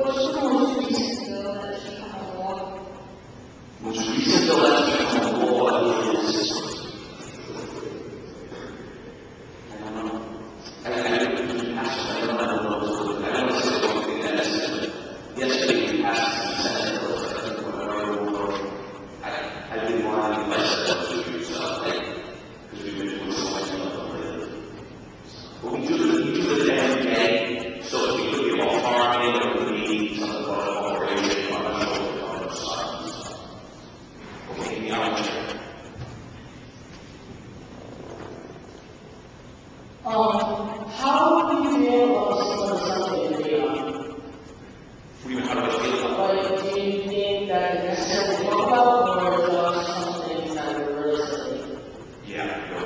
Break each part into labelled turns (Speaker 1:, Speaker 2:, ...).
Speaker 1: What's the most recent bill that's become a law?
Speaker 2: Most recent bill that's become a law is, I don't know. I don't know if it's one thing that is, yesterday we passed the Senate bill, I think I didn't want to be less than so because we've been doing so much of it. But we do it every day, so if we could be all farming or we need something about an operation on our shoulder on our side. Okay, now I'm sure.
Speaker 3: How do you feel about something in the
Speaker 2: We how do I feel about it?
Speaker 3: like, do you think that it necessarily come about, or just something that realistically?
Speaker 2: Yeah, no,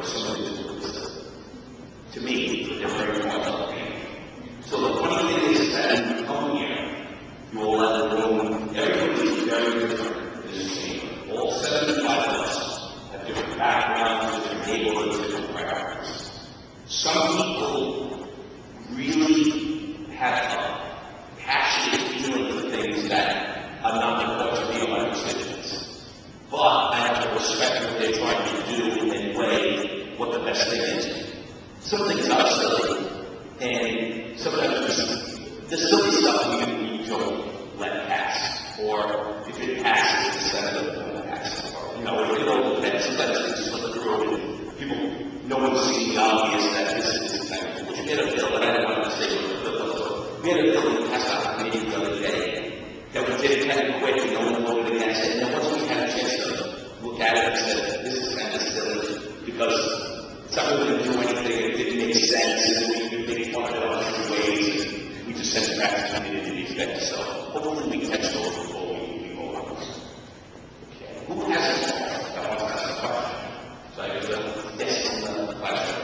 Speaker 2: to me, they're very important. So the funny thing is that when you come here, you will let the room, everybody is very different in this chamber. All 75 of us have different backgrounds, different neighborhoods, different priorities. Some people really have a passionate feeling for things that are not important to me or my constituents. But I have to respect what they're trying to do and weigh what the best thing is. Some things are silly, and sometimes the silly stuff you don't let pass. Or if it passes, instead of letting pass. Or, it depends. Sometimes it's slip through, and people, no one's seeing the obvious that this is the thing. We had a bill, and I didn't want to say it was a bill, we had a bill that passed out the committee the other day that we did it kind of quick, and no one voted against it. And then once we had a chance to look at it and said, this is kind of silly, because someone didn't do anything, it didn't make sense, and we made fun of it on different ways, and we just sent it back to the committee to be fixed. So hopefully we catch those before we go on. Okay. Who has a question? I want to ask a question. So I guess, yes, in the question.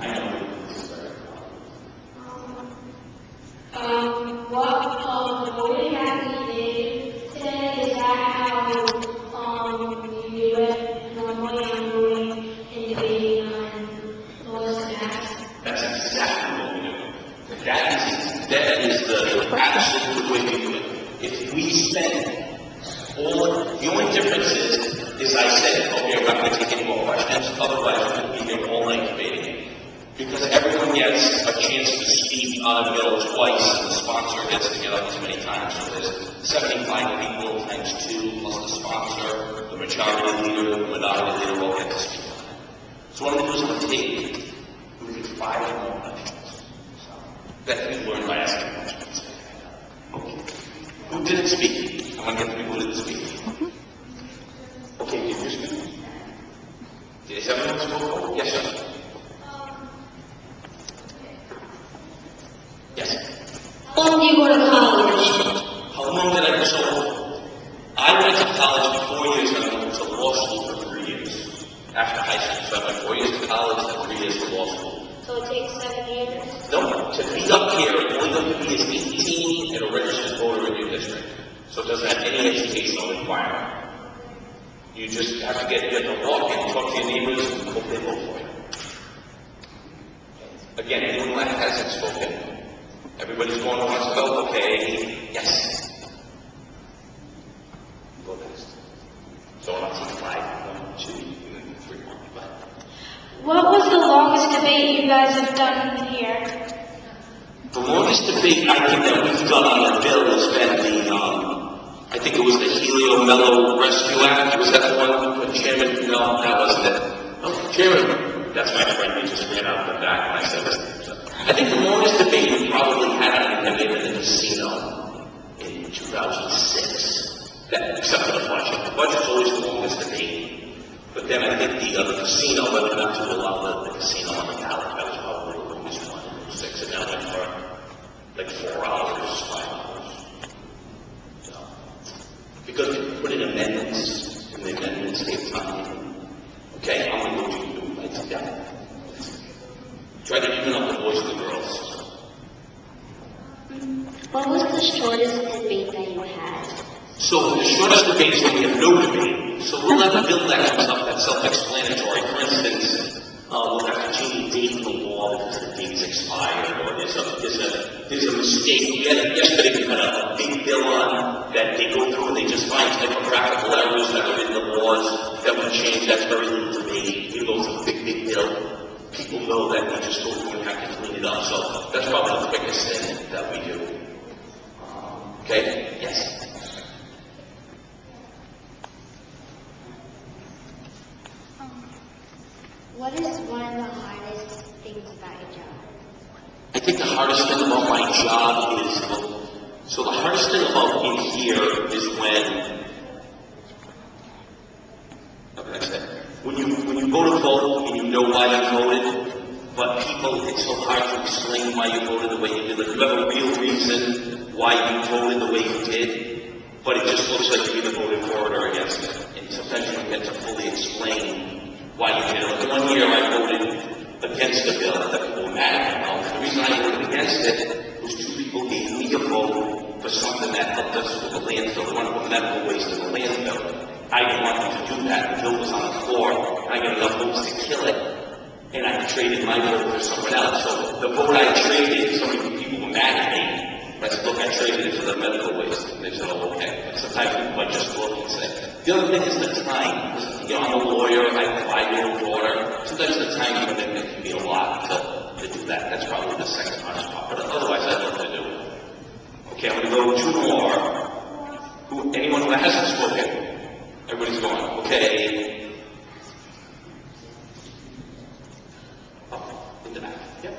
Speaker 2: I know this is very
Speaker 1: What we have today is that how you do it normally and moving in the laws passed?
Speaker 2: That's exactly what we do. That is the absolute way we do it. If we spend the only difference is I said, okay, I'm not going to take any more questions, otherwise we're going to be here all night debating it. Because everyone gets a chance to speak on a bill twice, and the sponsor gets to get up as many times. So there's 75 people times 2, plus the sponsor, the majority leader, the minority leader all get to speak on it. So what I'm going to do is I'm going to take maybe 5 more questions. So that we learned by asking questions. Okay. Who didn't speak? I'm going to get the people who didn't speak. Okay, did you speak? Is everyone spoke? Yes, sir. Yes.
Speaker 1: How long do you go to college?
Speaker 2: How long did I go? So I went to college for 4 years and I went to law school for 3 years after high school. So I went 4 years to college and 3 years to law school.
Speaker 1: So it takes 7 years?
Speaker 2: No, to be up here, all you have to be is 18 and a registered voter in your district. So it doesn't have any educational requirement. You just have to get the walk and talk to your neighbors and hope they vote for you. Again, anyone that hasn't spoken, everybody's going to want to go, okay, yes. Go next. So I'll take 5, 1, 2, 3, 4, 5.
Speaker 1: What was the longest debate you guys have done here?
Speaker 2: The longest debate I think that we've done on a bill has been I think it was the Helio Mello Rescue Act. Was that the one, the chairman? No, that wasn't it. No, chairman. That's my friend. He just ran out of the back when I said this. I think the longest debate we probably had on the debate in the casino in 2006. Except for the budget. The budget's always the longest debate. But then I think the casino, whether or not to allow the casino on the ballot, that was probably the longest one. 6, and that went for like 4 hours, 5 hours. Because we put in amendments, and the amendments take time. Okay, I'm going to go to it down. Try to even up the boys and the girls.
Speaker 1: What was the shortest debate that you had?
Speaker 2: So the shortest debate is when we have no debate. So we'll have a bill that comes up that's self-explanatory. For instance, we'll have to change the date in the law because the date's expired, or there's there's a mistake. Yesterday we had a big bill on that they go through and they just find typographical errors that are in the laws that would change. That's very little to me. Even though it's a big bill, people know that we just go through and have to clean it up. So that's probably the quickest thing that we do. Okay? Yes?
Speaker 1: What is one of the hardest things about your job?
Speaker 2: I think the hardest thing about my job is, so the hardest thing about in here is when you go to vote and you know why you voted, but people, it's so hard to explain why you voted the way you did. Like, you have a real reason why you voted the way you did, but it just looks like you either voted for it or against it. And sometimes you don't get to fully explain why you did it. Like, one year I voted against the bill that people were mad about. The reason I voted against it was two people gave me a vote for something that helped us with the landfill. They wanted to put medical waste in the landfill. I didn't want them to do that. The bill was on the floor, and I got enough votes to kill it, and I traded my vote for someone else. So the vote I traded, so many people were mad at me. But I said, look, I traded it for the medical waste. And they said, oh, okay. And sometimes people might just look and say. The other thing is the time. Because, I'm a lawyer, I have a 5-year-old daughter. Sometimes the time commitment can be a lot to do that. That's probably the second hardest part. But otherwise, I'd love to do it. Okay, I'm going to go 2 more. Anyone who hasn't spoken? Everybody's going, okay. In the back. Yep.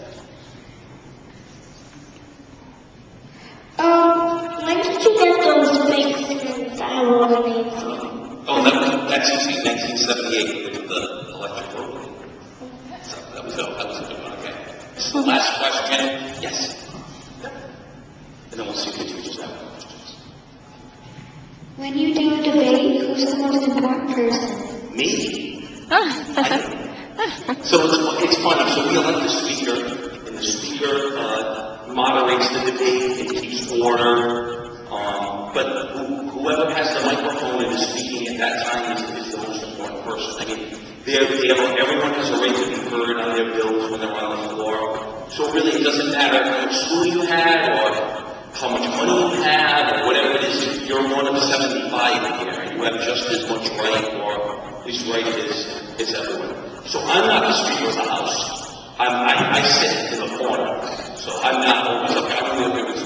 Speaker 1: When did you get those things that have all the names on?
Speaker 2: Oh, that's in 1978 with the electric boat. So that was a good one, okay. This is the last question. Yes. Yep. And then we'll see if the teachers have questions.
Speaker 1: When you do a debate, who's the most important person?
Speaker 2: Me? So it's funny. So we elect the speaker, and the speaker moderates the debate and keeps order. But whoever has the microphone and is speaking at that time is the most important person. I mean, everyone has a right to be heard on their bills when they're on the floor. So really, it doesn't matter how much school you had or how much money you have, or whatever it is. You're one of 75 here, and you have just as much right, or at least right as everyone. So I'm not the speaker of the House. I sit in the corner. So I'm not always up. I'm only up